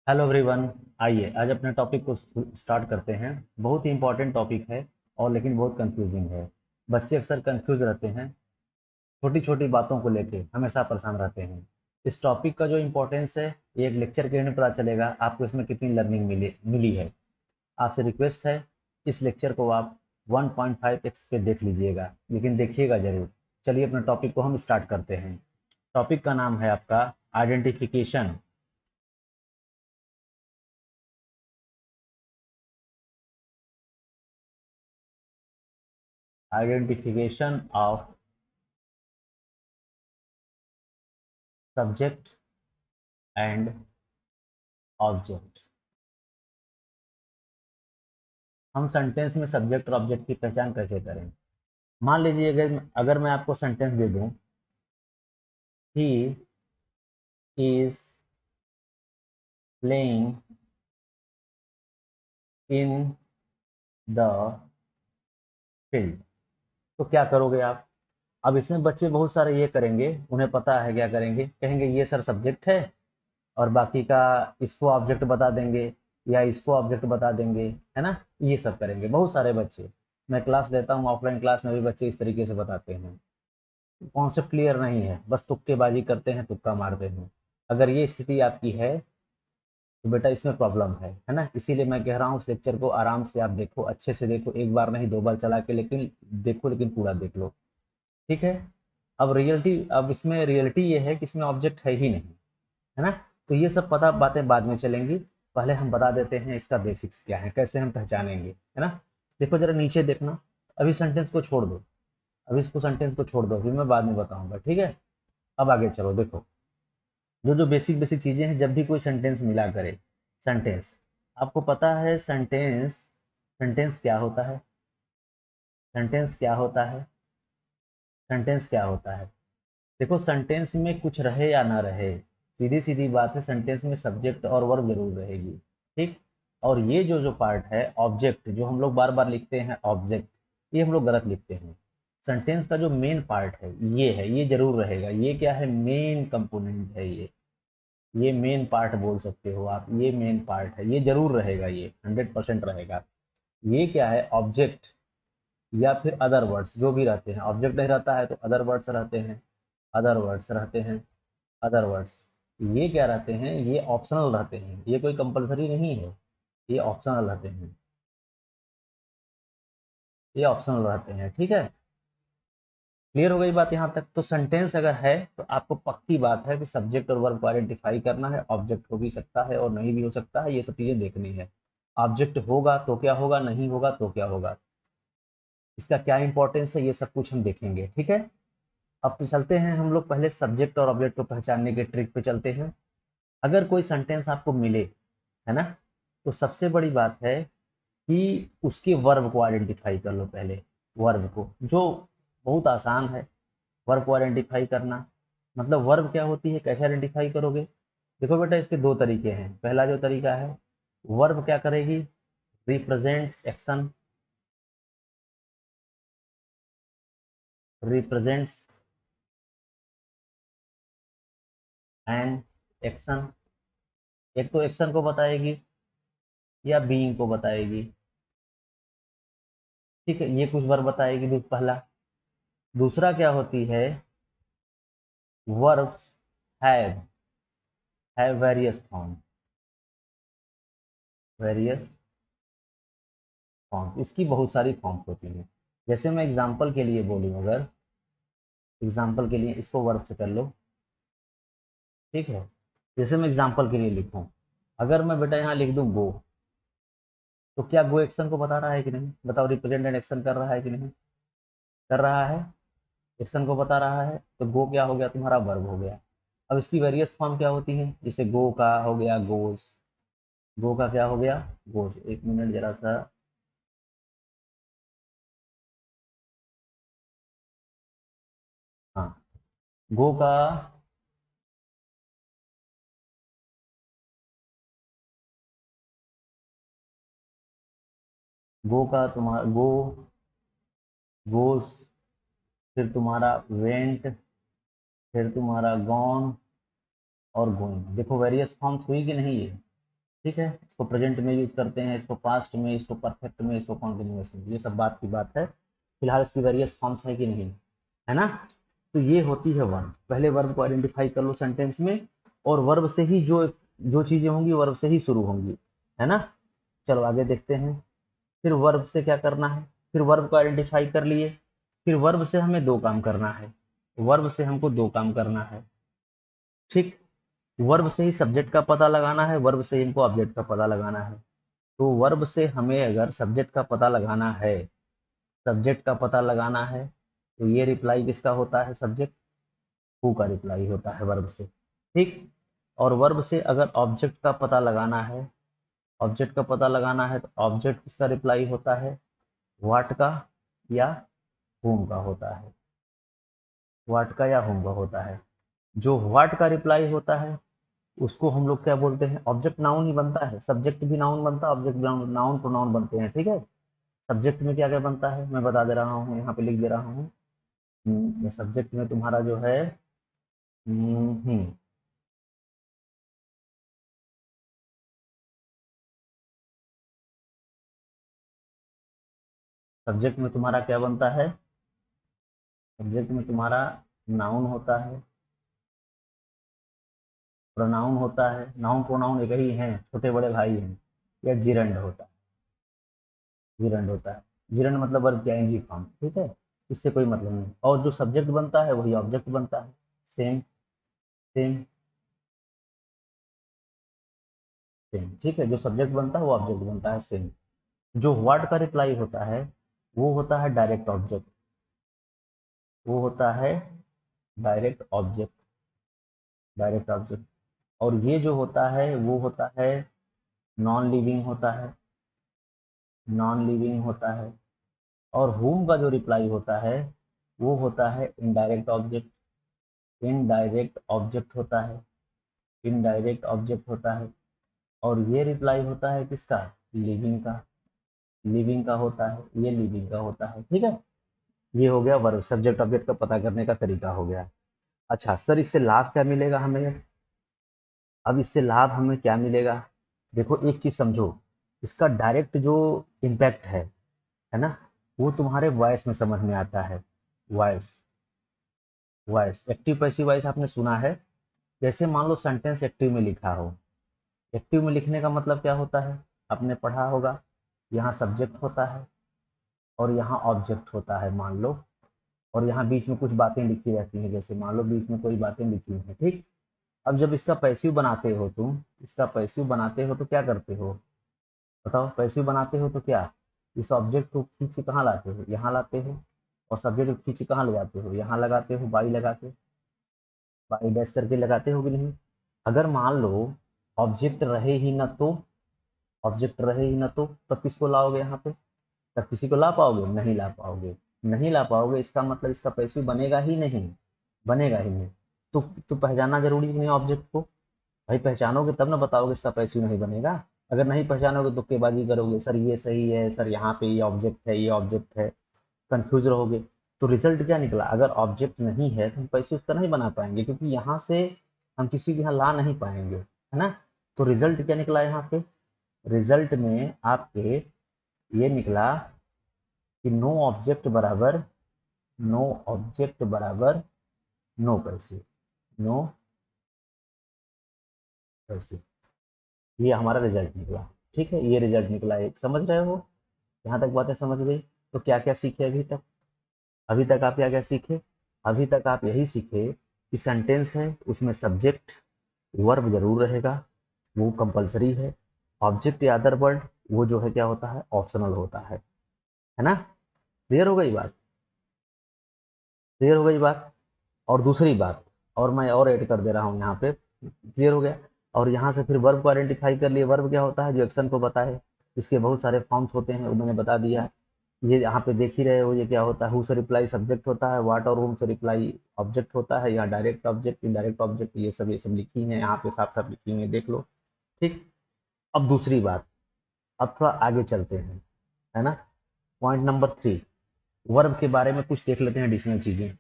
Hello everyone. आइए आज अपने टॉपिक को स्टार्ट करते हैं। बहुत ही इंपॉर्टेंट टॉपिक है और लेकिन बहुत कंफ्यूजिंग है। बच्चे अक्सर कंफ्यूज रहते हैं, छोटी छोटी बातों को लेके हमेशा परेशान रहते हैं। इस टॉपिक का जो इम्पोर्टेंस है ये एक लेक्चर के में पता चलेगा आपको इसमें कितनी लर्निंग मिली मिली है। आपसे रिक्वेस्ट है, इस लेक्चर को आप 1.5x पे देख लीजिएगा, लेकिन देखिएगा जरूर। चलिए अपने टॉपिक को हम स्टार्ट करते हैं। टॉपिक का नाम है आपका identification. Identification of subject and object. हम सेंटेंस में सब्जेक्ट और ऑब्जेक्ट की पहचान कैसे करें? मान लीजिए अगर अगर मैं आपको सेंटेंस दे दूं, ही is playing in the field, तो क्या करोगे आप? अब इसमें बच्चे बहुत सारे ये करेंगे, उन्हें पता है क्या करेंगे, कहेंगे ये सर सब्जेक्ट है और बाकी का इसको ऑब्जेक्ट बता देंगे या इसको ऑब्जेक्ट बता देंगे, है ना। ये सब करेंगे बहुत सारे बच्चे। मैं क्लास लेता हूँ, ऑफलाइन क्लास में भी बच्चे इस तरीके से बताते हैं। कॉन्सेप्ट क्लियर नहीं है, बस तुक्केबाजी करते हैं, तुक्का मारते हैं। अगर ये स्थिति आपकी है तो बेटा इसमें प्रॉब्लम है ना। इसीलिए मैं कह रहा हूँ इस लेक्चर को आराम से आप देखो, अच्छे से देखो, एक बार नहीं दो बार चला के, लेकिन देखो, लेकिन पूरा देख लो। ठीक है। अब इसमें रियलिटी ये है कि इसमें ऑब्जेक्ट है ही नहीं, है ना। तो ये सब पता बातें बाद में चलेंगी। पहले हम बता देते हैं इसका बेसिक्स क्या है, कैसे हम पहचानेंगे, है ना। देखो जरा नीचे देखना। अभी सेंटेंस को छोड़ दो, अभी इसको सेंटेंस को छोड़ दो, फिर मैं बाद में बताऊंगा, ठीक है। अब आगे चलो, देखो जो जो बेसिक बेसिक चीजें हैं जब भी कोई सेंटेंस मिला करे। सेंटेंस, आपको पता है सेंटेंस, सेंटेंस क्या होता है? सेंटेंस क्या होता है? सेंटेंस क्या होता है? देखो सेंटेंस में कुछ रहे या ना रहे, सीधी सीधी बात है, सेंटेंस में सब्जेक्ट और वर्ब जरूर रहेगी। ठीक। और ये जो जो पार्ट है ऑब्जेक्ट, जो हम लोग बार बार लिखते हैं ऑब्जेक्ट, ये हम लोग गलत लिखते हैं। सेंटेंस का जो मेन पार्ट है ये है, ये जरूर रहेगा। ये क्या है? मेन कंपोनेंट है ये मेन पार्ट बोल सकते हो आप, ये मेन पार्ट है, ये जरूर रहेगा, ये 100% रहेगा। ये क्या है? ऑब्जेक्ट या फिर अदर वर्ड्स जो भी रहते हैं। ऑब्जेक्ट नहीं रहता है तो अदर वर्ड्स रहते हैं, अदर वर्ड्स रहते हैं, अदर वर्ड्स। ये क्या रहते हैं? ये ऑप्शनल रहते हैं, ये कोई कंपलसरी नहीं है, ये ऑप्शनल रहते हैं, ये ऑप्शनल रहते हैं, ठीक है। क्लियर हो गई बात यहाँ तक? तो सेंटेंस अगर है तो आपको पक्की बात है कि सब्जेक्ट और वर्ब को आइडेंटिफाई करना है। ऑब्जेक्ट हो भी सकता है और नहीं भी हो सकता है, ये सब चीजें देखनी है। ऑब्जेक्ट होगा तो क्या होगा, नहीं होगा तो क्या होगा, इसका क्या इंपॉर्टेंस है, ये सब कुछ हम देखेंगे, ठीक है। अब तो चलते हैं हम लोग पहले सब्जेक्ट और ऑब्जेक्ट को पहचानने के ट्रिक पे चलते हैं। अगर कोई सेंटेंस आपको मिले, है ना, तो सबसे बड़ी बात है कि उसके वर्ब को आइडेंटिफाई कर लो पहले। वर्ब को, जो बहुत आसान है वर्ब को आइडेंटिफाई करना। मतलब वर्ब क्या होती है, कैसे आइडेंटिफाई करोगे? देखो बेटा इसके दो तरीके हैं। पहला जो तरीका है, वर्ब क्या करेगी? Represents action, represents an action. एक तो एक्शन को बताएगी या बीइंग को बताएगी, ठीक है, ये कुछ वर्ब बताएगी पहला। दूसरा क्या होती है, verbs have various form, various form, इसकी बहुत सारी फॉर्म्स होती हैं। जैसे मैं एग्जांपल के लिए बोलूँ, अगर एग्जांपल के लिए इसको वर्ब से कर लो, ठीक है। जैसे मैं एग्जांपल के लिए लिखूं, अगर मैं बेटा यहाँ लिख दूं गो, तो क्या गो एक्शन को बता रहा है कि नहीं? बताओ, रिप्रेजेंटेड एक्शन कर रहा है कि नहीं? कर रहा है, एक्शन को बता रहा है, तो गो क्या हो गया? तुम्हारा वर्ब हो गया। अब इसकी वेरियस फॉर्म क्या होती है? जैसे गो का हो गया गोस, गो का क्या हो गया? गोस। एक मिनट जरा सा, हाँ, गो का, गो का तुम्हारा गो, गोस, फिर तुम्हारा वेंट, फिर तुम्हारा गॉन और गोइंग। देखो वेरियस फॉर्म्स हुई कि नहीं? ये ठीक है, इसको प्रेजेंट में यूज करते हैं, इसको पास्ट में, इसको परफेक्ट में, इसको कॉन्टिन्यूअस में, ये सब बात की बात है। फिलहाल इसकी वेरियस फॉर्म्स है कि नहीं, है ना। तो ये होती है वर्ब। पहले वर्ब को आइडेंटिफाई कर लो सेंटेंस में, और वर्ब से ही जो जो चीजें होंगी वर्ब से ही शुरू होंगी, है ना। चलो आगे देखते हैं। फिर वर्ब से क्या करना है, फिर वर्ब को आइडेंटिफाई कर लिए, फिर वर्ब से हमें दो काम करना है, वर्ब से हमको दो काम करना है, ठीक। वर्ब से ही सब्जेक्ट का पता लगाना है, वर्ब से ही इनको ऑब्जेक्ट का पता लगाना है। तो वर्ब से हमें अगर सब्जेक्ट का पता लगाना है, सब्जेक्ट का पता लगाना है, तो ये रिप्लाई किसका होता है, सब्जेक्ट, हु का रिप्लाई होता है वर्ब से, ठीक। और वर्ब से अगर ऑब्जेक्ट का पता लगाना है, ऑब्जेक्ट का पता लगाना है, तो ऑब्जेक्ट किसका रिप्लाई होता है, व्हाट का या whom का होता है, व्हाट का या whom का होता है। जो व्हाट का रिप्लाई होता है उसको हम लोग क्या बोलते हैं, ऑब्जेक्ट नाउन ही बनता है, सब्जेक्ट भी नाउन बनता है, ऑब्जेक्ट नाउन प्रोनाउन बनते हैं, ठीक है। सब्जेक्ट में क्या क्या बनता है मैं बता दे रहा हूँ, यहाँ पे लिख दे रहा हूँ। ये सब्जेक्ट में तुम्हारा जो है, सब्जेक्ट में तुम्हारा क्या बनता है, सब्जेक्ट में तुम्हारा नाउन होता है, प्रोनाउन होता है, नाउन प्रोनाउन एक ही हैं, छोटे बड़े भाई हैं, या जिरंड होता है, जिरंड होता है। जिरंड मतलब वर्ब क्या, एनजी फॉर्म, ठीक है। इससे कोई मतलब नहीं, और जो सब्जेक्ट बनता है वही ऑब्जेक्ट बनता है, सेम सेम सेम, ठीक है। जो सब्जेक्ट बनता है वो ऑब्जेक्ट बनता है, सेम। जो व्हाट का रिप्लाई होता है वो होता है डायरेक्ट ऑब्जेक्ट, वो होता है डायरेक्ट ऑब्जेक्ट, डायरेक्ट ऑब्जेक्ट। और ये जो होता है वो होता है नॉन लिविंग होता है, नॉन लिविंग होता है। और होम का जो रिप्लाई होता है वो होता है इनडायरेक्ट ऑब्जेक्ट, इनडायरेक्ट ऑब्जेक्ट होता है, इनडायरेक्ट ऑब्जेक्ट होता है। और ये रिप्लाई होता है किसका, लिविंग का, लिविंग का होता है, ये लिविंग का होता है, ठीक है। ये हो गया वर्ब, सब्जेक्ट ऑब्जेक्ट का पता करने का तरीका हो गया। अच्छा सर, इससे लाभ क्या मिलेगा हमें, अब इससे लाभ हमें क्या मिलेगा, देखो एक चीज समझो, इसका डायरेक्ट जो इम्पैक्ट है ना, वो तुम्हारे वॉइस में समझ में आता है। Voice, voice active passive voice आपने सुना है। जैसे मान लो सेंटेंस एक्टिव में लिखा हो, एक्टिव में लिखने का मतलब क्या होता है, आपने पढ़ा होगा, यहाँ सब्जेक्ट होता है और यहाँ ऑब्जेक्ट होता है मान लो, और यहाँ बीच में कुछ बातें लिखी रहती हैं, जैसे मान लो बीच में कोई बातें लिखी हैं, ठीक। अब जब इसका पैसिव बनाते हो तुम, इसका पैसिव बनाते हो तो क्या करते हो, बताओ, पैसिव बनाते हो तो क्या, इस ऑब्जेक्ट को खींच के कहाँ लाते हो, यहाँ लाते हो, और सब्जेक्ट को खींच के कहाँ ले जाते हो, यहाँ लगाते हो, बाई लगा के, बाई डैश करके लगाते हो कि नहीं। अगर मान लो ऑब्जेक्ट रहे ही ना तो, ऑब्जेक्ट रहे ही ना तो तब किसको लाओगे यहाँ पे, तब किसी को ला पाओगे, नहीं ला पाओगे, नहीं ला पाओगे, इसका मतलब इसका पैसिव बनेगा ही नहीं, बनेगा ही नहीं। तो पहचानना जरूरी नहीं ऑब्जेक्ट को, भाई पहचानोगे तब ना बताओगे इसका पैसिव नहीं बनेगा। अगर नहीं पहचानोगे तो तुक्केबाजी करोगे, सर ये सही है, सर यहाँ पे ये ऑब्जेक्ट है, ये ऑब्जेक्ट है, कंफ्यूज रहोगे। तो रिजल्ट क्या निकला, अगर ऑब्जेक्ट नहीं है तो हम पैसिव उसका नहीं बना पाएंगे, क्योंकि यहाँ से हम किसी के यहाँ ला नहीं पाएंगे, है ना। तो रिजल्ट क्या निकला यहाँ पे, रिजल्ट में आपके ये निकला कि नो ऑब्जेक्ट बराबर, नो ऑब्जेक्ट बराबर नो पैसिव, नो पैसिव, ये हमारा रिजल्ट निकला, ठीक है। ये रिजल्ट निकला, एक समझ रहे हो, यहाँ तक बातें समझ गई। तो क्या क्या सीखे अभी तक, अभी तक आप क्या क्या सीखे, अभी तक आप यही सीखे कि सेंटेंस है उसमें सब्जेक्ट वर्ब जरूर रहेगा, वो कंपलसरी है। ऑब्जेक्ट या अदर वर्ड वो जो है क्या होता है, ऑप्शनल होता है ना। क्लियर हो गई बात, क्लियर हो गई बात। और दूसरी बात, और मैं और ऐड कर दे रहा हूँ यहाँ पे, क्लियर हो गया। और यहाँ से फिर वर्ब को आइडेंटिफाई कर लिए, वर्ब क्या होता है, जो एक्शन को बताए। इसके बहुत सारे फॉर्म्स होते हैं, उन्होंने बता दिया। ये यहाँ पे देख ही रहे हो, ये क्या होता है, हु से रिप्लाई सब्जेक्ट होता है, व्हाट और whom से रिप्लाई ऑब्जेक्ट होता है, यहाँ डायरेक्ट ऑब्जेक्ट, इनडायरेक्ट ऑब्जेक्ट, ये सब लिखी है यहाँ पे, साफ साफ लिखी हुई है, देख लो, ठीक। अब दूसरी बात, अब थोड़ा आगे चलते हैं, है ना। पॉइंट नंबर 3, वर्ब के बारे में कुछ देख लेते हैं एडिशनल चीजें।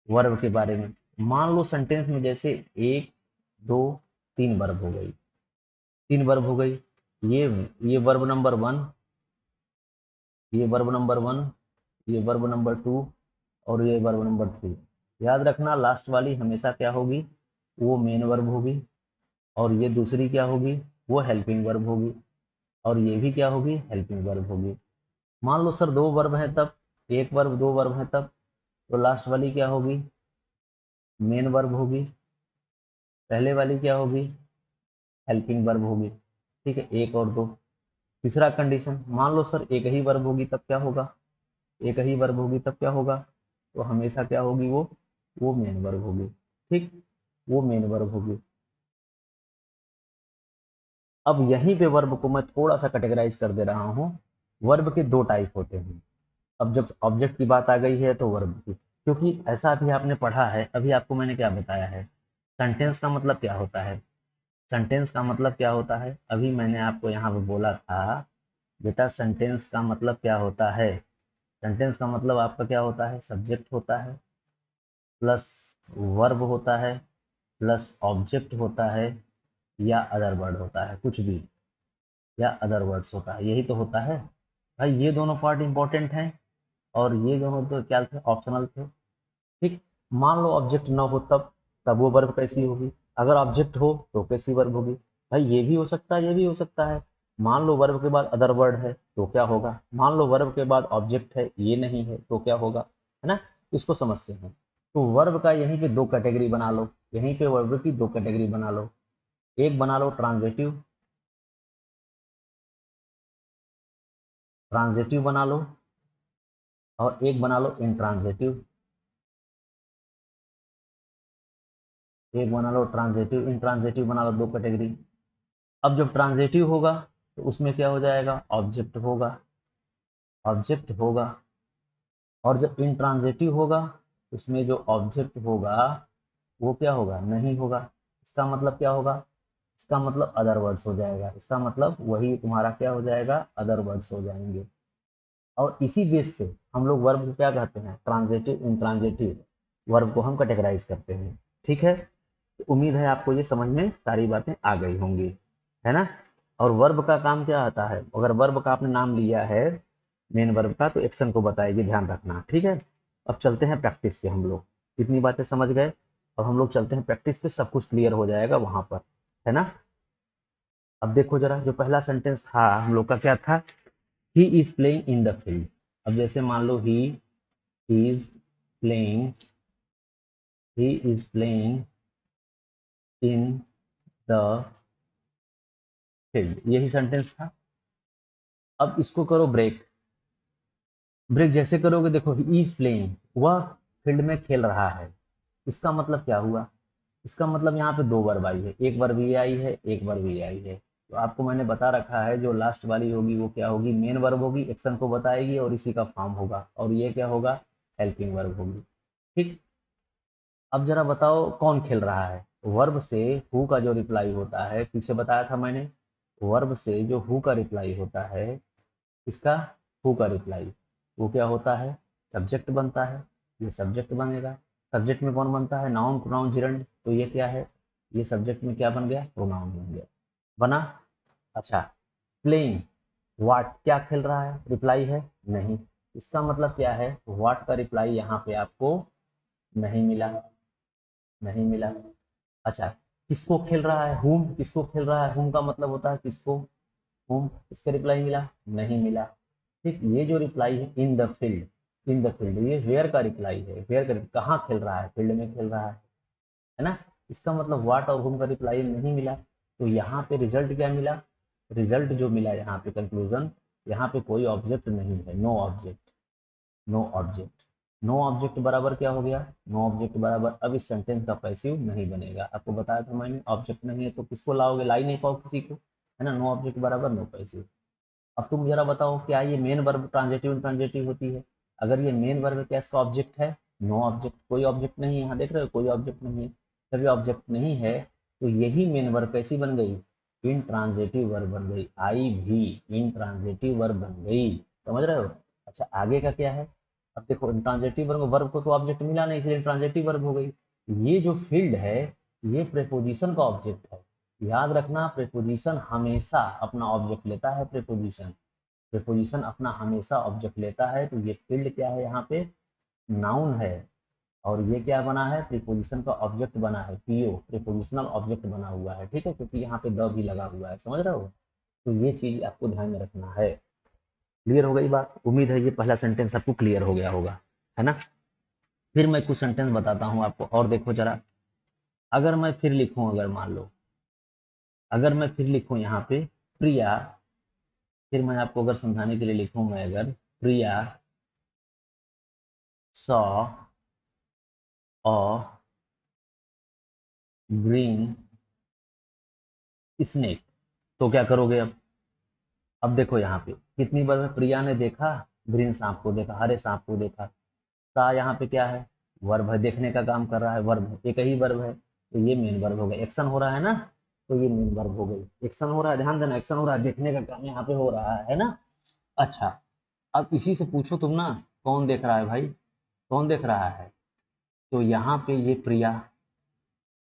वर्ब के बारे में, मान लो सेंटेंस में जैसे एक, दो, तीन वर्ब हो गई, 3 वर्ब हो गई। ये वर्ब नंबर 1, ये वर्ब नंबर 1, ये वर्ब नंबर 2 और ये वर्ब नंबर 3। याद रखना लास्ट वाली हमेशा क्या होगी, वो मेन वर्ब होगी, और ये दूसरी क्या होगी, वो हेल्पिंग वर्ब होगी, और ये भी क्या होगी, हेल्पिंग वर्ब होगी। मान लो सर 2 वर्ब है तब, एक वर्ब 2 वर्ब है तब, तो लास्ट वाली क्या होगी, मेन वर्ब होगी, पहले वाली क्या होगी, हेल्पिंग वर्ब होगी। ठीक है, 1 और 2। तीसरा कंडीशन, मान लो सर एक ही वर्ब होगी तब क्या होगा, एक ही वर्ब होगी तब क्या होगा, तो हमेशा क्या होगी, वो मेन वर्ब होगी। ठीक, वो मेन वर्ब होगी। अब यहीं पे वर्ब को मैं थोड़ा सा कैटेगराइज कर दे रहा हूँ। वर्ब के 2 टाइप होते हैं। अब जब ऑब्जेक्ट की बात आ गई है तो वर्ब की, क्योंकि ऐसा अभी आपने पढ़ा है, अभी आपको मैंने क्या बताया है, सेंटेंस का मतलब क्या होता है, सेंटेंस का मतलब क्या होता है, अभी मैंने आपको यहाँ पे बोला था बेटा सेंटेंस का मतलब क्या होता है। सेंटेंस का मतलब आपका क्या होता है, सब्जेक्ट होता है प्लस वर्ब होता है प्लस ऑब्जेक्ट होता है या अदर वर्ड होता है, कुछ भी, या अदर वर्ड्स होता है, यही तो होता है भाई। ये दोनों पार्ट इंपॉर्टेंट हैं और ये दोनों तो क्या थे, ऑप्शनल थे। ठीक, मान लो ऑब्जेक्ट ना हो तब वो वर्ब कैसी होगी, अगर ऑब्जेक्ट हो तो कैसी वर्ब होगी। भाई ये भी हो सकता है, ये भी हो सकता है। मान लो वर्ब के बाद अदर वर्ड है तो क्या होगा, मान लो वर्ब के बाद ऑब्जेक्ट है ये नहीं है तो क्या होगा, है ना। इसको समझते हैं। तो वर्ब का यहीं पे 2 कैटेगरी बना लो, यहीं पे वर्ब की 2 कैटेगरी बना लो। एक बना लो ट्रांजिटिव, ट्रांजिटिव बना लो, और एक बना लो इंट्रांजिटिव, एक बना लो ट्रांजिटिव, इंट्रांजिटिव बना लो, 2 कैटेगरी। अब जब ट्रांजिटिव होगा तो उसमें क्या हो जाएगा, ऑब्जेक्ट होगा, ऑब्जेक्ट होगा। और जब इंट्रांजिटिव होगा उसमें जो ऑब्जेक्ट होगा वो क्या होगा, नहीं होगा। इसका मतलब क्या होगा, इसका मतलब अदर वर्ड्स हो जाएगा, इसका मतलब वही तुम्हारा क्या हो जाएगा, अदर वर्ड्स हो जाएंगे। और इसी बेस पे हम लोग वर्ब को क्या कहते हैं, ट्रांजिटिव इंट्रांजिटिव वर्ब को हम कैटेगराइज करते हैं। ठीक है, तो उम्मीद है आपको ये समझ में सारी बातें आ गई होंगी, है ना। और वर्ब का काम क्या आता है, अगर वर्ब का आपने नाम लिया है मेन वर्ब का तो एक्शन को बताएगी, ध्यान रखना। ठीक है, अब चलते हैं प्रैक्टिस पे। हम लोग कितनी बातें समझ गए, अब हम लोग चलते हैं प्रैक्टिस पे, सब कुछ क्लियर हो जाएगा वहां पर, है ना। अब देखो जरा, जो पहला सेंटेंस था हम लोग का क्या था, he is playing in the field. अब जैसे मान लो he is playing, he is playing in the field, यही सेंटेंस था। अब इसको करो ब्रेक, ब्रेक जैसे करोगे देखो ही इज प्लेइंग, वह फील्ड में खेल रहा है। इसका मतलब क्या हुआ, इसका मतलब यहाँ पे 2 वर्ब आई है, एक वर्ब ये आई है, एक वर्ब ये आई है। तो आपको मैंने बता रखा है जो लास्ट वाली होगी वो क्या होगी, मेन वर्ब होगी, एक्शन को बताएगी और इसी का फॉर्म होगा, और ये क्या होगा, हेल्पिंग वर्ब होगी। ठीक, अब जरा बताओ कौन खेल रहा है। वर्ब से हु का जो रिप्लाई होता है, पीछे बताया था मैंने, वर्ब से जो हु का रिप्लाई होता है, इसका हु का रिप्लाई वो क्या होता है, सब्जेक्ट बनता है, ये सब्जेक्ट बनेगा। सब्जेक्ट में कौन बनता है, नाउन प्रोनाउन जिरंड, तो ये क्या है, ये सब्जेक्ट में क्या बन गया, प्रोनाउन बन गया, बना। अच्छा, प्लेइंग, वाट क्या खेल रहा है, रिप्लाई है नहीं, इसका मतलब क्या है, वाट का रिप्लाई यहाँ पे आपको नहीं मिला, नहीं मिला। अच्छा, किसको खेल रहा है, हुम किसको खेल रहा है, हुम का मतलब होता है किसको, हुम, इसका रिप्लाई मिला नहीं मिला। ठीक, ये जो रिप्लाई है इन the field, in the field ये वेयर का रिप्लाई है, वेयर का कहाँ खेल रहा है, फील्ड में खेल रहा है ना। इसका मतलब व्हाट और हुम का रिप्लाई नहीं मिला, तो यहाँ पे रिजल्ट क्या मिला, रिजल्ट जो मिला यहाँ पे कंक्लूजन, यहाँ पे कोई ऑब्जेक्ट नहीं है, no object, no object. No object बराबर क्या हो गया, नो ऑब्जेक्ट बराबर, अब इस सेंटेंस का पैसिव नहीं बनेगा, आपको बताया था मैंने, ऑब्जेक्ट नहीं है तो किसको लाओगे, ला ही नहीं पाओ किसी को, है ना। नो ऑब्जेक्ट बराबर नो पैसिव। अब तुम जरा बताओ क्या ये मेन वर्ब ट्रांजिटिव ट्रांजिटिव होती है, अगर ये मेन वर्ब है क्या इसका ऑब्जेक्ट है, नो ऑब्जेक्ट, कोई ऑब्जेक्ट नहीं है, यहाँ देख रहे हो कोई ऑब्जेक्ट नहीं है। जब ये ऑब्जेक्ट नहीं है तो यही मेन वर्ब कैसी बन गई, इन ट्रांजिटिव वर्ब बन गई, आई भी इन ट्रांजिटिव वर्ब बन गई, समझ रहे हो। अच्छा, आगे का क्या है, अब देखो इंट्रांजिटिव वर्ब, वर्ब को तो ऑब्जेक्ट मिला नहीं इसलिए इंट्रांजिटिव वर्ब हो गई। ये जो फील्ड है ये प्रेपोजिशन का ऑब्जेक्ट है, याद रखना, प्रीपोजिशन हमेशा अपना ऑब्जेक्ट लेता है। प्रीपोजिशन प्रीपोजिशन अपना हमेशा ऑब्जेक्ट लेता है। तो ये फील्ड क्या है, यहाँ पे नाउन है, और ये क्या बना है, प्रीपोजिशन का ऑब्जेक्ट बना है। पीओ प्रीपोजिशनल ऑब्जेक्ट बना हुआ है, ठीक है, क्योंकि यहाँ पे द भी लगा हुआ है, समझ रहे हो। तो ये चीज आपको ध्यान में रखना है। क्लियर हो गई बात? उम्मीद है ये पहला सेंटेंस आपको क्लियर हो गया होगा, है ना। फिर मैं कुछ सेंटेंस बताता हूँ आपको, और देखो जरा। अगर मैं फिर लिखूं, अगर मान लो, अगर मैं फिर लिखूं यहाँ पे प्रिया, फिर मैं आपको अगर समझाने के लिए लिखूं, मैं अगर प्रिया सॉ अ ग्रीन स्नेक, तो क्या करोगे अब देखो यहाँ पे कितनी बार है, प्रिया ने देखा ग्रीन सांप को, देखा हरे सांप को देखा। सा यहाँ पे क्या है, वर्ब है, देखने का काम कर रहा है, वर्ब है, एक ही वर्ब है, तो ये मेन वर्ब हो गया, एक्शन हो रहा है ना, तो ये मेन वर्ब हो गई, एक्शन हो रहा है, ध्यान देना, एक्शन हो रहा है, देखने का काम यहाँ पे हो रहा है ना। अच्छा, अब इसी से पूछो तुम ना, कौन देख रहा है भाई, कौन देख रहा है, तो यहाँ पे ये प्रिया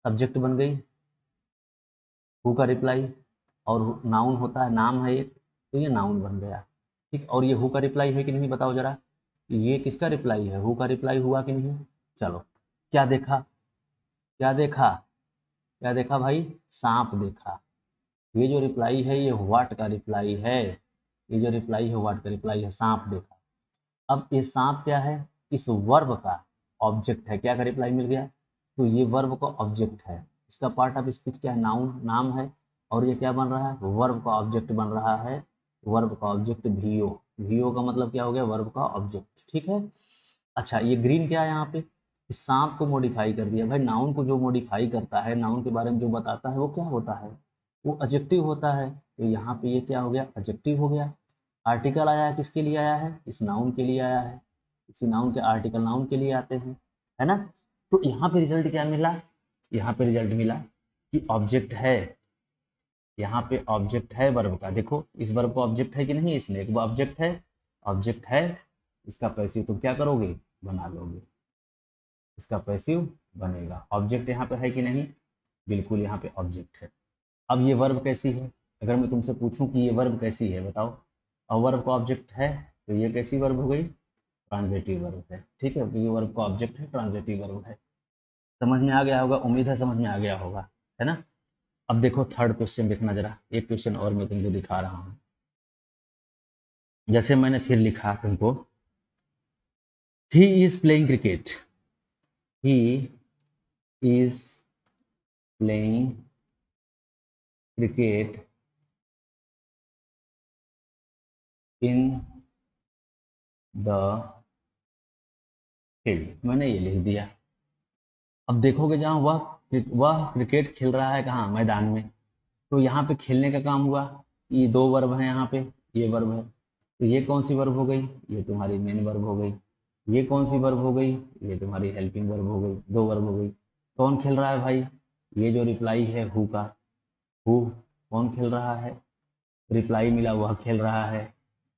सब्जेक्ट बन गई, हु का रिप्लाई, और नाउन होता है, नाम है एक, तो ये नाउन बन गया, ठीक। और ये हु का रिप्लाई है कि नहीं बताओ जरा, ये किसका रिप्लाई है, हु का रिप्लाई हुआ कि नहीं। चलो, क्या देखा, क्या देखा, क्या देखा भाई, सांप देखा। ये जो रिप्लाई है ये व्हाट का रिप्लाई है, ये जो रिप्लाई है व्हाट का रिप्लाई है, सांप देखा। अब ये सांप क्या है, इस वर्ब का ऑब्जेक्ट है, क्या का रिप्लाई मिल गया, तो ये वर्ब का ऑब्जेक्ट है, इसका पार्ट ऑफ स्पीच क्या है, नाउन, नाम है, और ये क्या बन रहा है, वर्ब का ऑब्जेक्ट बन रहा है, वर्ब का ऑब्जेक्ट वीओ, वीओ का मतलब क्या हो गया, वर्ब का ऑब्जेक्ट, ठीक है। अच्छा, ये ग्रीन क्या है यहाँ पे, इस सांप को मॉडिफाई कर दिया भाई, नाउन को जो मॉडिफाई करता है, नाउन के बारे में जो बताता है वो क्या होता है, वो एडजेक्टिव होता है, तो यहाँ पे ये क्या हो गया, एडजेक्टिव हो गया। आर्टिकल आया है, किसके लिए आया है, इस नाउन के लिए आया है, इसी नाउन के आर्टिकल नाउन के लिए आते हैं, है ना। तो यहाँ पे रिजल्ट क्या मिला, यहाँ पे रिजल्ट मिला कि ऑब्जेक्ट है, यहाँ पे ऑब्जेक्ट है वर्ब का, देखो इस वर्ब का ऑब्जेक्ट है कि नहीं, इसने एक ऑब्जेक्ट है, ऑब्जेक्ट है, इसका पैसिव तुम क्या करोगे, बना लोगे, इसका पैसिव बनेगा, ऑब्जेक्ट यहाँ पे है कि नहीं, बिल्कुल यहाँ पे ऑब्जेक्ट है। अब ये वर्ब कैसी है, अगर मैं तुमसे पूछूं कि ये वर्ब कैसी है बताओ, अब वर्ब का ऑब्जेक्ट है, तो ये कैसी वर्ब हो गई, ट्रांजिटिव वर्ब है, ठीक है, तो ये वर्ब का ऑब्जेक्ट है, ट्रांजिटिव वर्ब है। समझ में आ गया होगा, उम्मीद है समझ में आ गया होगा, है ना। अब देखो थर्ड क्वेश्चन देखना जरा, एक क्वेश्चन और मैं तुमको दिखा रहा हूँ। जैसे मैंने फिर लिखा तुमको, ही is playing cricket, he is playing cricket in the field, मैंने ये लिख दिया। अब देखोगे जहाँ वह क्रिकेट खेल रहा है, कहाँ, मैदान में, तो यहाँ पे खेलने का काम हुआ, ये दो वर्ब हैं यहाँ पे, ये वर्ब है, तो ये कौन सी वर्ब हो गई, ये तुम्हारी मेन वर्ब हो गई, ये कौन सी वर्ब हो गई, ये तुम्हारी हेल्पिंग वर्ब हो गई, दो वर्ब हो गई। कौन खेल रहा है भाई, ये जो रिप्लाई है हु का, हु, कौन खेल रहा है, रिप्लाई मिला वह खेल रहा है,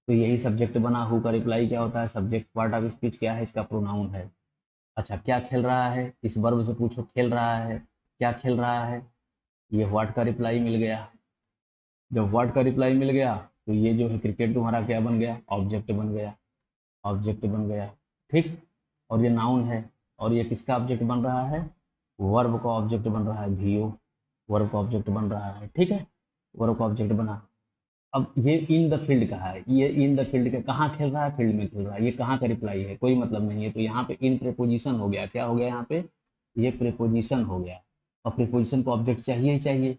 तो यही सब्जेक्ट बना, हु का रिप्लाई क्या होता है, सब्जेक्ट, पार्ट ऑफ स्पीच क्या है, इसका प्रोनाउन है। अच्छा, क्या खेल रहा है, इस वर्ब से पूछो, खेल रहा है, क्या खेल रहा है, ये व्हाट का रिप्लाई मिल गया, जब व्हाट का रिप्लाई मिल गया तो ये जो है क्रिकेट तुम्हारा क्या बन गया, ऑब्जेक्ट बन गया, ऑब्जेक्ट बन गया, ठीक। और ये नाउन है, और ये किसका ऑब्जेक्ट बन रहा है, वर्ब का ऑब्जेक्ट बन रहा है, वीओ, वर्ब का ऑब्जेक्ट बन रहा है, ठीक है, वर्ब का ऑब्जेक्ट बना। अब ये इन द फील्ड कहा है, ये इन द फील्ड का कहाँ खेल रहा है, फील्ड में खेल रहा है, ये कहाँ का रिप्लाई है, कोई मतलब नहीं है, तो यहाँ पे इन प्रीपोजिशन हो गया, क्या हो गया यहाँ पे, ये प्रीपोजिशन हो गया। और प्रीपोजिशन को ऑब्जेक्ट चाहिए ही चाहिए,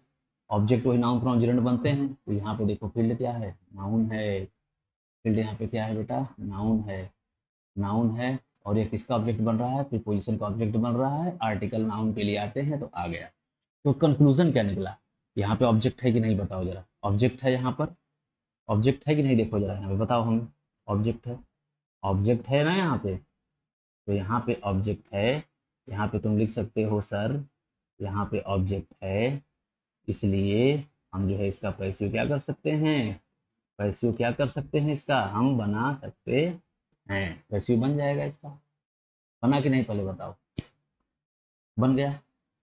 ऑब्जेक्ट वही नाउन प्रोनाउन जेंडर बनते हैं, तो यहाँ पे देखो फील्ड क्या है, नाउन है, फील्ड यहाँ पे क्या है बेटा, नाउन है, नाउन है, और ये किसका ऑब्जेक्ट बन रहा है, प्रीपोजिशन का ऑब्जेक्ट बन रहा है, आर्टिकल नाउन के लिए आते हैं, तो आ गया। तो कंक्लूजन क्या निकला, यहाँ पे ऑब्जेक्ट है कि नहीं बताओ जरा, ऑब्जेक्ट है यहाँ पर, ऑब्जेक्ट है कि नहीं, देखो जरा यहाँ पे बताओ हमें, ऑब्जेक्ट है, ऑब्जेक्ट है ना यहाँ पे, तो यहाँ पे ऑब्जेक्ट है, यहाँ पे तुम लिख सकते हो सर, यहाँ पे ऑब्जेक्ट है, इसलिए हम जो है इसका पैसिव क्या कर सकते हैं, पैसिव क्या कर सकते हैं, इसका हम बना सकते हैं, पैसिव बन जाएगा इसका, बना कि नहीं पहले बताओ, बन गया।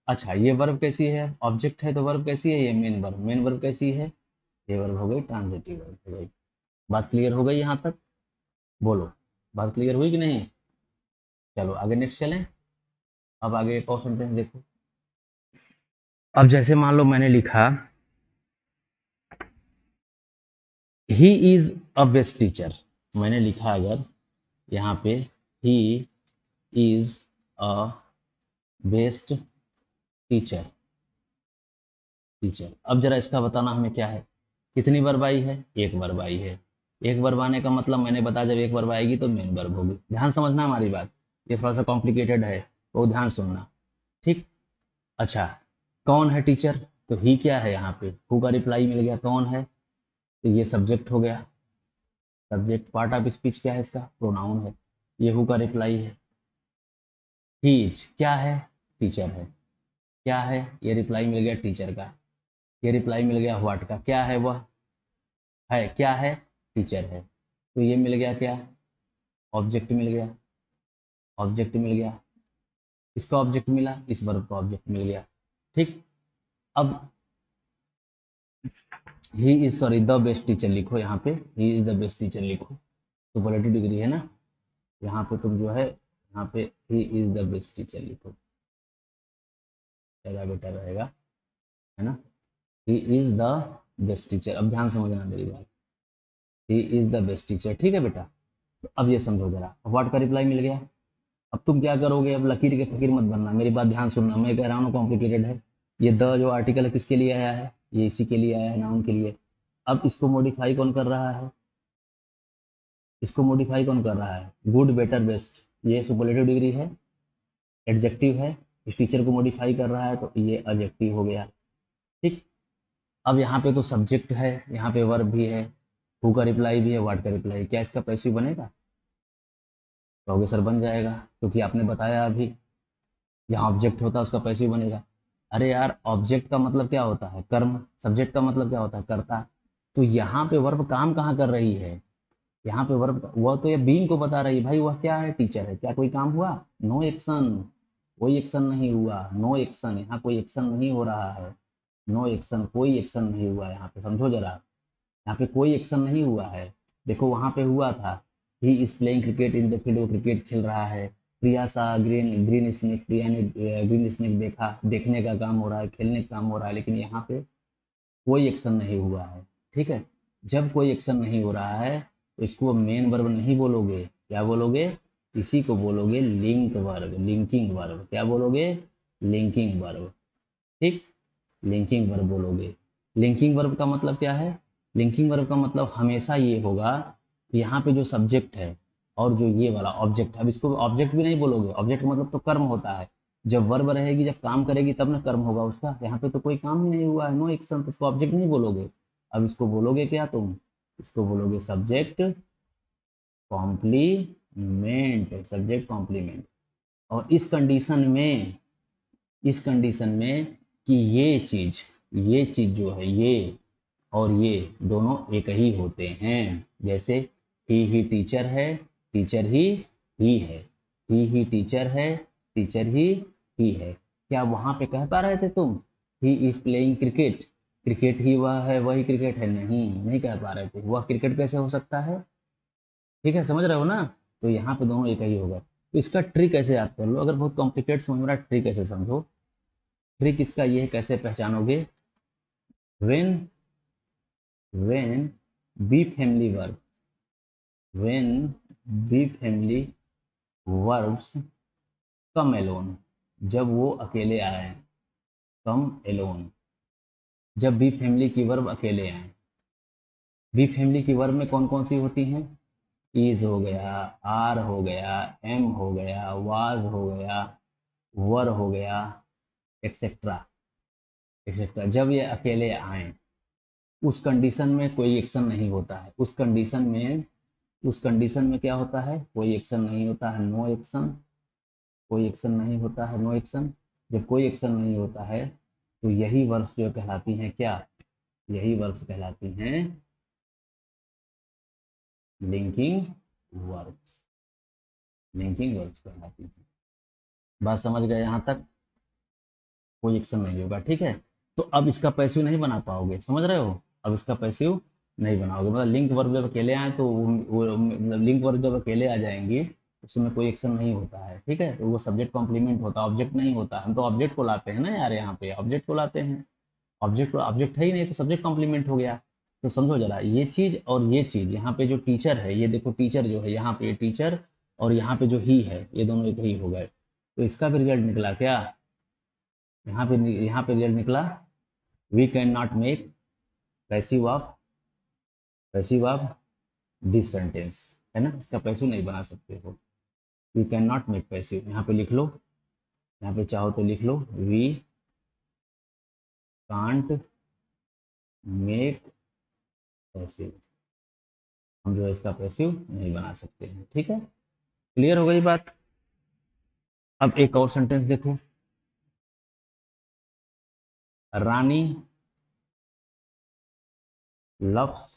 अच्छा, ये वर्ब कैसी है, ऑब्जेक्ट है तो वर्ब कैसी है, ये मेन वर्ब कैसी है, ये वर्ब हो गई ट्रांजिटिव वर्ब हो गई। बात क्लियर हो गई यहाँ तक, बोलो, बात क्लियर हुई कि नहीं। चलो आगे नेक्स्ट चलें। अब आगे एक और सेंटेंस देखो। अब जैसे मान लो मैंने लिखा he is a best teacher, मैंने लिखा अगर यहाँ पे he is a best teacher, teacher, अब जरा इसका बताना हमें क्या है, कितनी वर्ब आई है, एक वर्ब आई है। एक वर्ब आने का मतलब मैंने बताया जब एक वर्ब आएगी तो मेन वर्ब होगी। ध्यान समझना हमारी बात, ये थोड़ा सा कॉम्प्लिकेटेड है, वो ध्यान सुनना, ठीक। अच्छा, कौन है टीचर, तो ही क्या है, यहाँ पे हु का रिप्लाई मिल गया, कौन है, तो ये सब्जेक्ट हो गया। सब्जेक्ट पार्ट ऑफ स्पीच क्या है इसका, प्रोनाउन है। ये हु का रिप्लाई है। टीच क्या है, टीचर है। क्या है, ये रिप्लाई मिल गया टीचर का। ये रिप्लाई मिल गया व्हाट का, क्या है वह, है क्या है, टीचर है। तो ये मिल गया क्या, ऑब्जेक्ट मिल गया, ऑब्जेक्ट मिल गया। इसका ऑब्जेक्ट मिला, इस वर्ब का ऑब्जेक्ट मिल गया, ठीक। अब he is sorry the best teacher लिखो, यहाँ पे he is the best teacher लिखो, सुपरलेटिव डिग्री है ना, यहाँ पे तुम जो है यहाँ पे he is the best teacher लिखो, ज़्यादा बेटर रहेगा, है ना। He is the best teacher, अब ध्यान समझना मेरी बात, he is the best teacher, ठीक है बेटा। तो अब ये समझो जरा, व्हाट का रिप्लाई मिल गया। अब तुम क्या करोगे, अब लकीर के फकीर मत बनना, मेरी बात ध्यान सुनना, मैं कह रहा हूँ कॉम्प्लिकेटेड है। ये द जो आर्टिकल है किसके लिए आया है, ये इसी के लिए आया है, नाउन के लिए। अब इसको मॉडिफाई कौन कर रहा है, इसको मॉडिफाई कौन कर रहा है, गुड बेटर बेस्ट, ये सुपरलेटिव डिग्री है, एडजेक्टिव है, इस टीचर को मॉडिफाई कर रहा है तो ये एडजेक्टिव हो गया, ठीक। अब यहाँ पे तो सब्जेक्ट है, यहाँ पे वर्ब भी है, हु का रिप्लाई भी है, व्हाट का रिप्लाई, क्या इसका पैसिव बनेगा, कहोगे सर बन जाएगा, क्योंकि आपने बताया अभी यहाँ ऑब्जेक्ट होता है उसका पैसिव बनेगा। अरे यार, ऑब्जेक्ट का मतलब क्या होता है, कर्म, सब्जेक्ट का मतलब क्या होता है, कर्ता। तो यहाँ पे वर्ब काम कहाँ कर रही है, यहाँ पे वर्ब वह तो ये बीइंग को बता रही है, भाई वह क्या है, टीचर है, क्या कोई काम हुआ, नो एक्शन, कोई एक्शन नहीं हुआ, नो एक्शन, यहाँ कोई एक्शन नहीं हो रहा है, नो एक्शन, कोई एक्शन नहीं हुआ यहाँ पे, समझो जरा, यहाँ पे कोई एक्शन नहीं हुआ है। देखो वहाँ पे हुआ था, he is playing cricket in the field, वो क्रिकेट खेल रहा है। प्रिया सा ग्रीन ग्रीन स्नेक, प्रिया ने ग्रीन स्नेक देखा, देखने का काम हो रहा है, खेलने का काम हो रहा है, लेकिन यहाँ पे कोई एक्शन नहीं हुआ है, ठीक है। जब कोई एक्शन नहीं हो रहा है तो इसको मेन वर्ब नहीं बोलोगे, क्या बोलोगे, इसी को बोलोगे लिंक वर्ब, लिंकिंग वर्ब, क्या बोलोगे, लिंकिंग वर्ब, ठीक। लिंकिंग वर्ब बोलोगे। लिंकिंग वर्ब का मतलब क्या है, लिंकिंग वर्ब का मतलब हमेशा ये होगा कि यहाँ पे जो सब्जेक्ट है और जो ये वाला ऑब्जेक्ट है, अब इसको ऑब्जेक्ट भी नहीं बोलोगे, ऑब्जेक्ट मतलब तो कर्म होता है, जब वर्ब रहेगी, जब काम करेगी तब ना कर्म होगा उसका, यहाँ पे तो कोई काम ही नहीं हुआ है, नो एक्शन, तो इसको ऑब्जेक्ट नहीं बोलोगे। अब इसको बोलोगे क्या तुम, इसको बोलोगे सब्जेक्ट कॉम्प्लीमेंट, सब्जेक्ट कॉम्प्लीमेंट। और इस कंडीशन में कि ये चीज जो है, ये और ये दोनों एक ही होते हैं। जैसे ही टीचर है, टीचर ही है, ही टीचर है, टीचर ही है। क्या वहां पे कह पा रहे थे तुम, he is playing cricket, cricket ही वह है, वही क्रिकेट है, नहीं नहीं कह पा रहे थे, वह क्रिकेट कैसे हो सकता है, ठीक है, समझ रहे हो ना। तो यहाँ पे दोनों एक ही होगा। तो इसका ट्रिक कैसे याद कर लो, अगर बहुत कॉम्प्लिकेट समझ में रहा, ट्रिक कैसे समझो। ट्रिक इसका ये है, कैसे पहचानोगे, when when be family verb, when be family verbs come alone, जब वो अकेले आए, कम एलोन, जब बी फैमिली की वर्ब अकेले आए। बी फैमिली की वर्ब में कौन कौन सी होती हैं, इज हो गया, आर हो गया, एम हो गया, वाज हो गया, वर हो गया, एक्सेट्रा एक्सेट्रा। जब ये अकेले आए, उस कंडीशन में कोई एक्शन नहीं होता है, उस कंडीशन में क्या होता है, कोई एक्शन नहीं होता है, नो एक्शन, कोई एक्शन नहीं होता है, नो एक्शन। जब कोई एक्शन नहीं होता है तो यही वर्ब्स जो कहलाती हैं क्या, यही वर्ब्स कहलाती हैं लिंकिंग वर्ब्स, लिंकिंग वर्ब्स कहलाती हैं। बात समझ गए यहाँ तक। कोई एक्शन नहीं होगा, ठीक है। तो अब इसका पैसिव नहीं बना पाओगे, समझ रहे हो, अब इसका पैसिव नहीं बनाओगे, मतलब लिंक वर्ब जब अकेले आए तो वो मतलब लिंक वर्ब जब अकेले आ जाएंगे उसमें कोई एक्शन नहीं होता है, ठीक है। तो वो सब्जेक्ट कॉम्प्लीमेंट होता है, ऑब्जेक्ट नहीं होता। हम तो ऑब्जेक्ट को लाते हैं ना यार, यहाँ पे ऑब्जेक्ट को लाते हैं, ऑब्जेक्ट है ही नहीं तो सब्जेक्ट कॉम्प्लीमेंट हो गया। तो समझो जरा, ये चीज़ और ये चीज़, यहाँ पे जो टीचर है, ये देखो टीचर जो है यहाँ पे, ये टीचर और यहाँ पे जो ही है, ये दोनों एक ही हो गए। तो इसका भी रिजल्ट निकला क्या, यहाँ पे रिजल्ट निकला, we can not make passive of this sentence, है ना, इसका पैसिव नहीं बना सकते हो। We can not make passive, यहाँ पे लिख लो, यहाँ पे चाहो तो लिख लो, वी कांट मेक पैसिव, हम जो है इसका पैसिव नहीं बना सकते हैं, ठीक है। क्लियर हो गई बात। अब एक और सेंटेंस देखो, Rani loves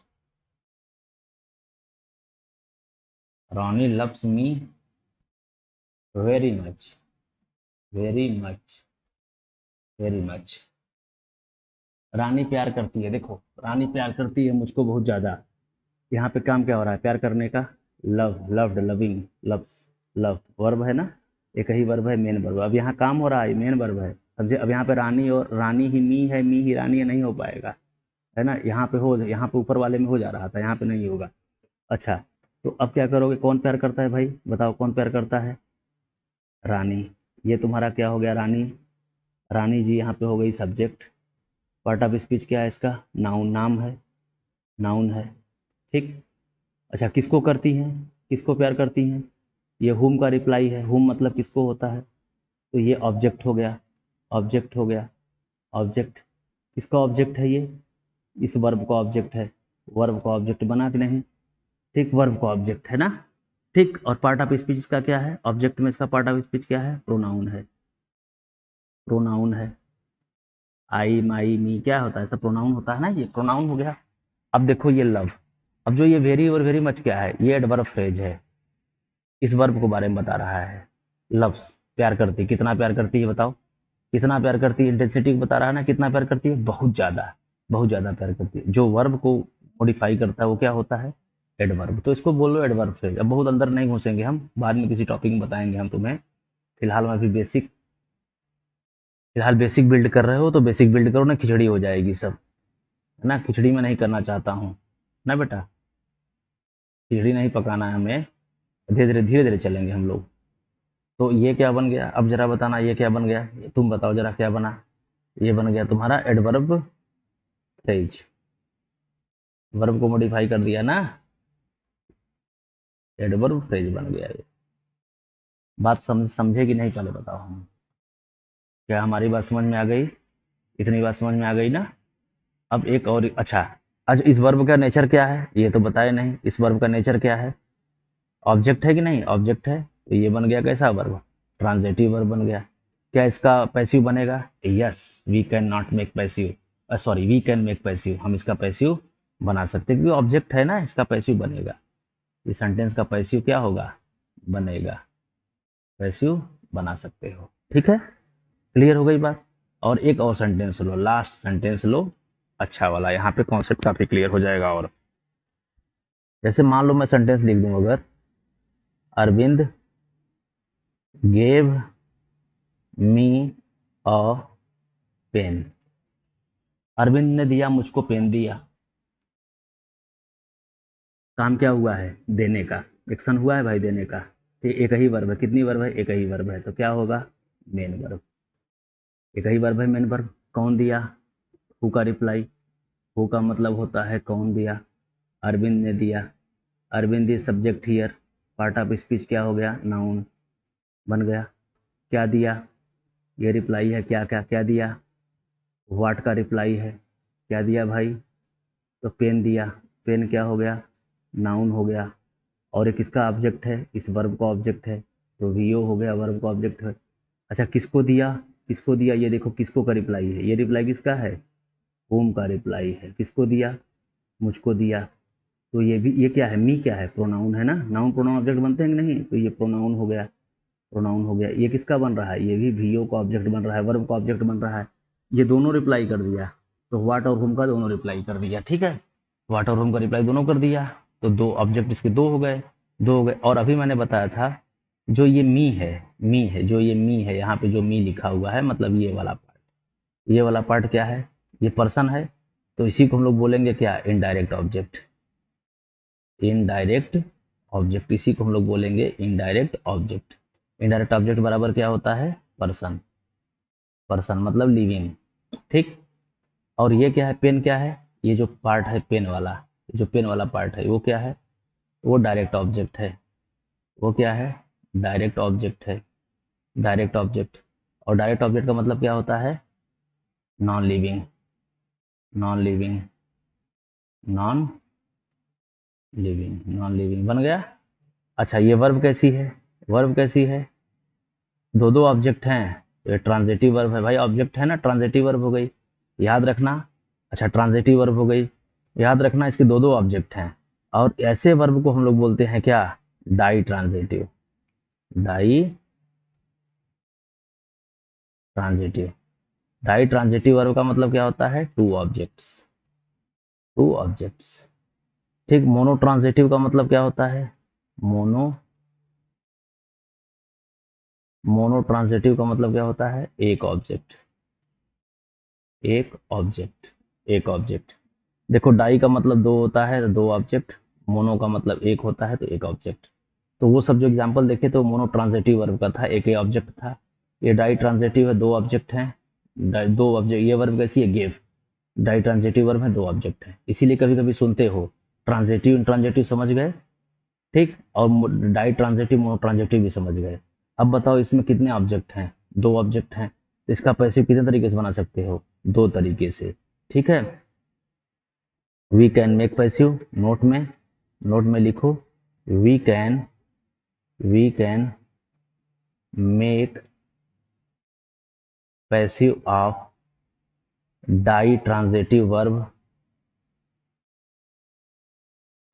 Rani loves me very much, very much, very much. Rani प्यार करती है, देखो रानी प्यार करती है मुझको बहुत ज्यादा। यहाँ पे काम क्या हो रहा है, प्यार करने का, love, loved, loving, loves, love verb है ना, एक ही वर्ब है, मेन वर्ब। अब यहाँ काम हो रहा है, मेन वर्ब है। अब यहाँ पे रानी, और रानी ही मी है, मी ही रानी है, नहीं हो पाएगा, है ना। यहाँ पे ऊपर वाले में हो जा रहा था, यहाँ पे नहीं होगा। अच्छा, तो अब क्या करोगे, कौन प्यार करता है भाई, बताओ कौन प्यार करता है, रानी। ये तुम्हारा क्या हो गया, रानी, रानी जी यहाँ पे हो गई सब्जेक्ट। पार्ट ऑफ स्पीच क्या है इसका, नाउन, नाम है, नाउन है, ठीक। अच्छा, किसको करती हैं, किसको प्यार करती हैं, ये हुम का रिप्लाई है, हुम मतलब किसको होता है, तो ये ऑब्जेक्ट हो गया, ऑब्जेक्ट हो गया, ऑब्जेक्ट, किसका ऑब्जेक्ट है ये, इस वर्ब का ऑब्जेक्ट है, वर्ब का ऑब्जेक्ट बना कि नहीं, ठीक, वर्ब का ऑब्जेक्ट है ना, ठीक। और पार्ट ऑफ स्पीच इसका क्या है, ऑब्जेक्ट में इसका पार्ट ऑफ स्पीच क्या है, प्रोनाउन है, प्रोनाउन है, आई, माई, मी क्या होता है, सब प्रोनाउन होता है ना, ये प्रोनाउन हो गया। अब देखो ये लव, अब जो ये वेरी और वेरी मच क्या है, ये एडवर्ब फ्रेज है, इस वर्ब को बारे में बता रहा है। लव्स प्यार करती, कितना प्यार करती है बताओ, कितना प्यार करती है, इंटेंसिटी बता रहा है ना, कितना प्यार करती है, बहुत ज्यादा, बहुत ज्यादा प्यार करती है। जो वर्ब को मॉडिफाई करता है वो क्या होता है, एडवर्ब। तो इसको बोलो एडवर्ब फ्रेज। अब बहुत अंदर नहीं घुसेंगे हम, बाद में किसी टॉपिक में बताएंगे हम तुम्हें। फिलहाल मैं अभी फिलहाल बेसिक बिल्ड कर रहे हो तो बेसिक बिल्ड करो ना, खिचड़ी हो जाएगी सब, है ना। खिचड़ी में नहीं करना चाहता हूँ ना बेटा, खिचड़ी नहीं पकाना है हमें, धीरे धीरे चलेंगे हम लोग। तो ये क्या बन गया, अब जरा बताना ये क्या बन गया, तुम बताओ जरा क्या बना। ये बन गया तुम्हारा एडवर्ब फ्रेज, वर्ब को मॉडिफाई कर दिया ना, एडवर्ब फ्रेज बन गया ये। बात समझे कि नहीं, पहले बताओ हम, क्या हमारी बात समझ में आ गई, इतनी बात समझ में आ गई ना। अब एक और, अच्छा, आज इस वर्ब का नेचर क्या है ये तो बताए नहीं, इस वर्ब का नेचर क्या है, ऑब्जेक्ट है कि नहीं, ऑब्जेक्ट है, तो ये बन गया कैसा वर्ब, ट्रांजिटिव वर्ब बन गया। क्या इसका पैसिव बनेगा, yes, we can not make passive, sorry we can make passive, हम इसका पैसिव बना सकते हैं क्योंकि ऑब्जेक्ट है ना, इसका पैसिव बनेगा, इस सेंटेंस का पैसिव क्या होगा, बनेगा, पैसिव बना सकते हो, ठीक है। क्लियर हो गई बात। और एक और सेंटेंस लो, लास्ट सेंटेंस लो, अच्छा वाला, यहाँ पे कॉन्सेप्ट काफी क्लियर हो जाएगा। और जैसे मान लो मैं सेंटेंस लिख दूं, अगर अरविंद गेव मी अ पेन, अरविंद ने दिया मुझको पेन, दिया, काम क्या हुआ है, देने का, एक्शन हुआ है भाई देने का, तो एक ही वर्ब है, कितनी वर्ब है, एक ही वर्ब है, तो क्या होगा, मेन वर्ब, एक ही वर्ब है, मेन वर्ब। कौन दिया, हु का रिप्लाई, हु का मतलब होता है कौन दिया, अरविंद ने दिया, Arvind is subject here, part of speech क्या हो गया, नाउन बन गया। क्या दिया, ये रिप्लाई है, क्या क्या क्या दिया, व्हाट का रिप्लाई है, क्या दिया भाई, तो पेन दिया, पेन क्या हो गया, नाउन हो गया, और एक किसका ऑब्जेक्ट है, इस वर्ब का ऑब्जेक्ट है, तो वीओ हो गया, वर्ब का ऑब्जेक्ट है। अच्छा, किसको दिया, किसको दिया, ये देखो किसको का रिप्लाई है, ये रिप्लाई किसका है, होम का रिप्लाई है, किसको दिया, मुझको दिया, तो ये भी, ये क्या है, मी क्या है, प्रोनाउन है ना, नाउन प्रोनाउन ऑब्जेक्ट बनते हैं कि नहीं, तो ये प्रोनाउन हो गया, प्रोनाउन हो गया। ये किसका बन रहा है, ये भी वीओ का ऑब्जेक्ट बन रहा है, वर्ब का ऑब्जेक्ट बन रहा है। ये दोनों रिप्लाई कर दिया, तो व्हाट और हुम का दोनों रिप्लाई कर दिया। ठीक है, व्हाट और हुम का रिप्लाई दोनों कर दिया, तो दो ऑब्जेक्ट इसके दो हो गए, दो हो गए। और अभी मैंने बताया था जो ये मी है, जो ये मी है, यहाँ पे जो मी लिखा हुआ है, मतलब ये वाला पार्ट, ये वाला पार्ट क्या है, ये पर्सन है। तो इसी को हम लोग बोलेंगे क्या, इनडायरेक्ट ऑब्जेक्ट। इनडायरेक्ट ऑब्जेक्ट, इसी को हम लोग बोलेंगे इनडायरेक्ट ऑब्जेक्ट। इनडायरेक्ट ऑब्जेक्ट बराबर क्या होता है, पर्सन। पर्सन मतलब लिविंग। ठीक। और ये क्या है, पेन क्या है, ये जो पार्ट है पेन वाला, जो पेन वाला पार्ट है वो क्या है, वो डायरेक्ट ऑब्जेक्ट है। वो क्या है, डायरेक्ट ऑब्जेक्ट है। Direct object. और डायरेक्ट ऑब्जेक्ट का मतलब क्या होता है, non living. Non living, non living, non living बन गया। अच्छा, ये वर्ब कैसी है, वर्ब कैसी है, दो दो ऑब्जेक्ट हैं, तो ये ट्रांजिटिव वर्ब है भाई, ऑब्जेक्ट है ना, ट्रांजिटिव वर्ब हो गई, याद रखना। अच्छा, ट्रांजिटिव वर्ब हो गई, याद रखना, इसके दो दो ऑब्जेक्ट हैं। और ऐसे वर्ब को हम लोग बोलते हैं क्या, ditransitive. Ditransitive. Ditransitive verb का मतलब क्या होता है, टू ऑब्जेक्ट्स। Two objects. ठीक। मोनो ट्रांजिटिव का मतलब क्या होता है, मोनो मोनो ट्रांजिटिव का मतलब क्या होता है, एक ऑब्जेक्ट। एक ऑब्जेक्ट, एक ऑब्जेक्ट। देखो, डाई का मतलब दो होता है तो दो ऑब्जेक्ट, मोनो का मतलब एक होता है तो एक ऑब्जेक्ट। तो वो सब जो एग्जांपल देखे तो मोनो ट्रांजिटिव वर्ब का था, एक ही ऑब्जेक्ट था। ये डाई ट्रांजिटिव है, दो ऑब्जेक्ट हैं। दो ऑब्जेक्ट, ये वर्ब कैसी है, गिव। डाई ट्रांजिटिव वर्ब है, दो ऑब्जेक्ट है, इसीलिए कभी कभी सुनते हो ट्रांजिटिव इंट्रांजिटिव, समझ गए। ठीक। और डाई ट्रांजिटिव मोनो ट्रांजिटिव भी समझ गए। अब बताओ इसमें कितने ऑब्जेक्ट हैं, दो ऑब्जेक्ट हैं, तो इसका पैसिव कितने तरीके से बना सकते हो, दो तरीके से। ठीक है, we can make passive, note में लिखो, we can make passive of ditransitive verb,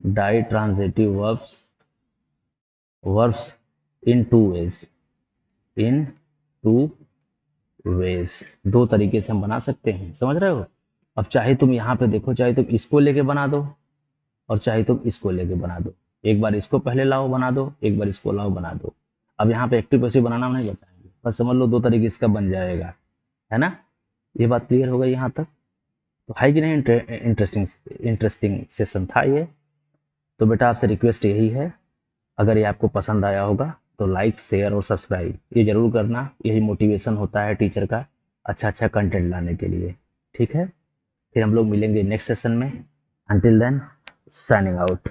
ditransitive verbs in two ways, in two ways, दो तरीके से हम बना सकते हैं, समझ रहे हो। अब चाहे तुम यहाँ पे देखो, चाहे तुम इसको लेके बना दो और चाहे तुम इसको लेके बना दो, एक बार इसको पहले लाओ बना दो, एक बार इसको लाओ बना दो। अब यहाँ पे एक्टिव पैसिव बनाना नहीं बताएंगे, बस समझ लो दो तरीके इसका बन जाएगा, है ना। ये बात क्लियर हो गई यहाँ तक, तो है कि नहीं, इंटरेस्टिंग इंटरेस्टिंग सेशन था ये। तो बेटा आपसे रिक्वेस्ट यही है, अगर ये आपको पसंद आया होगा तो लाइक शेयर और सब्सक्राइब ये जरूर करना, यही मोटिवेशन होता है टीचर का अच्छा अच्छा कंटेंट लाने के लिए। ठीक है, फिर हम लोग मिलेंगे नेक्स्ट सेशन में। Until then, signing out.